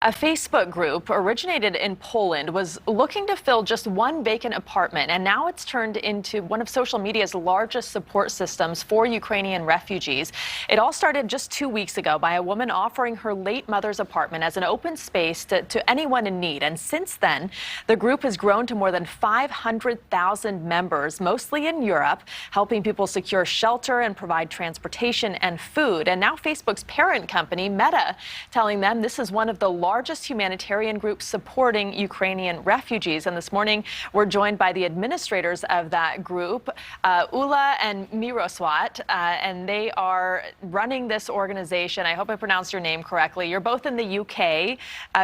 A Facebook group originated in Poland was looking to fill just one vacant apartment, and now it's turned into one of social media's largest support systems for Ukrainian refugees. It all started just 2 weeks ago by a woman offering her late mother's apartment as an open space to anyone in need. And since then, the group has grown to more than 500,000 members, mostly in Europe, helping people secure shelter and provide transportation and food. And now Facebook's parent company, Meta, telling them this is one of the largest humanitarian group supporting Ukrainian refugees. And this morning, we're joined by the administrators of that group, Ula and Miroswat, and they are running this organization. I hope I pronounced your name correctly. You're both in the UK.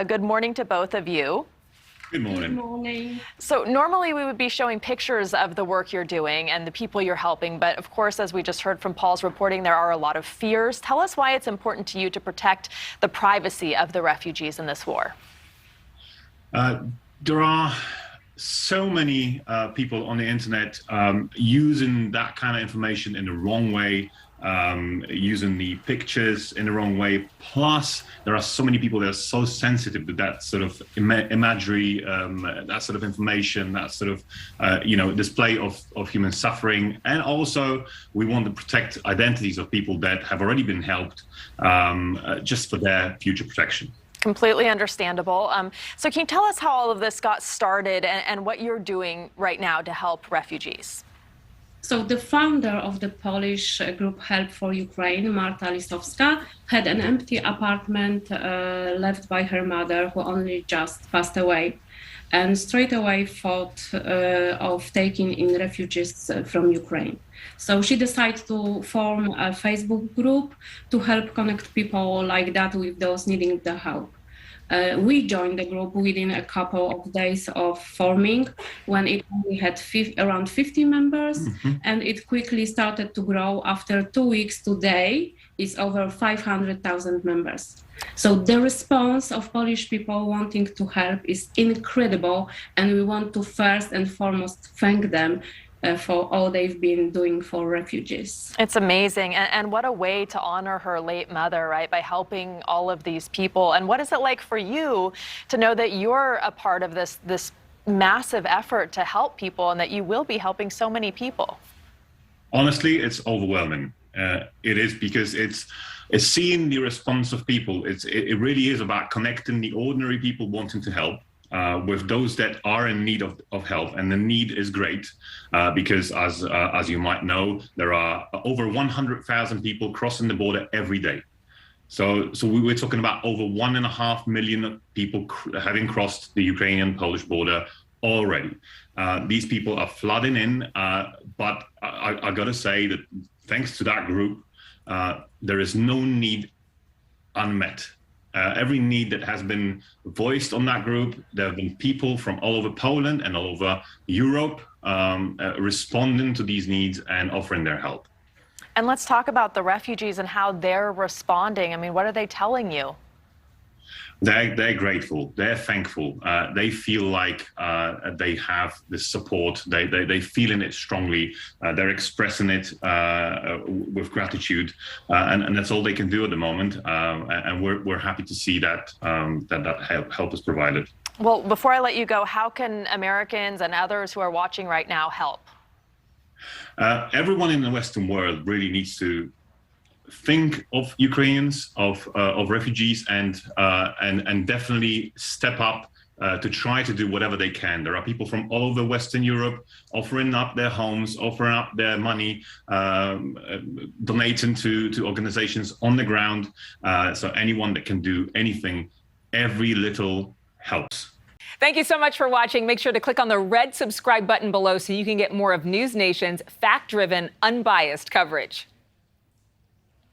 Good morning to both of you. Good morning. Good morning. So normally we would be showing pictures of the work you're doing and the people you're helping. But of course, as we just heard from Paul's reporting, there are a lot of fears. Tell us why it's important to you to protect the privacy of the refugees in this war. There are so many people on the internet using that kind of information in the wrong way, using the pictures in the wrong way. Plus, there are so many people that are so sensitive to that sort of imagery, that sort of information, that sort of, display of human suffering. And also, we want to protect identities of people that have already been helped just for their future protection. Completely understandable. So can you tell us how all of this got started and what you're doing right now to help refugees? So the founder of the Polish group Help for Ukraine, Marta Lisowska, had an empty apartment left by her mother, who only just passed away, and straight away thought of taking in refugees from Ukraine. So she decided to form a Facebook group to help connect people like that with those needing the help. We joined the group within a couple of days of forming, when it only had around 50 members, and it quickly started to grow. After 2 weeks today, it's over 500,000 members. So the response of Polish people wanting to help is incredible, and we want to first and foremost thank them for all they've been doing for refugees. It's amazing. And what a way to honor her late mother, right, by helping all of these people. And what is it like for you to know that you're a part of this massive effort to help people and that you will be helping so many people? Honestly, it's overwhelming. It is, because it's seeing the response of people. It really is about connecting the ordinary people wanting to help with those that are in need of help. And the need is great because, as you might know, there are over 100,000 people crossing the border every day. So we're talking about over 1.5 million people having crossed the Ukrainian-Polish border already. These people are flooding in, but I got to say that thanks to that group, there is no need unmet. Every need that has been voiced on that group, there have been people from all over Poland and all over Europe responding to these needs and offering their help. And let's talk about the refugees and how they're responding. I mean, what are they telling you? They're grateful. They're thankful. They feel like they have this support. They feeling it strongly. They're expressing it with gratitude, and that's all they can do at the moment. And we're happy to see that that help is provided. Well, before I let you go, how can Americans and others who are watching right now help? Everyone in the Western world really needs to think of Ukrainians, of refugees, and definitely step up to try to do whatever they can. There are people from all over Western Europe offering up their homes, offering up their money, donating to organizations on the ground. So anyone that can do anything, every little helps. Thank you so much for watching. Make sure to click on the red subscribe button below so you can get more of NewsNation's fact-driven, unbiased coverage.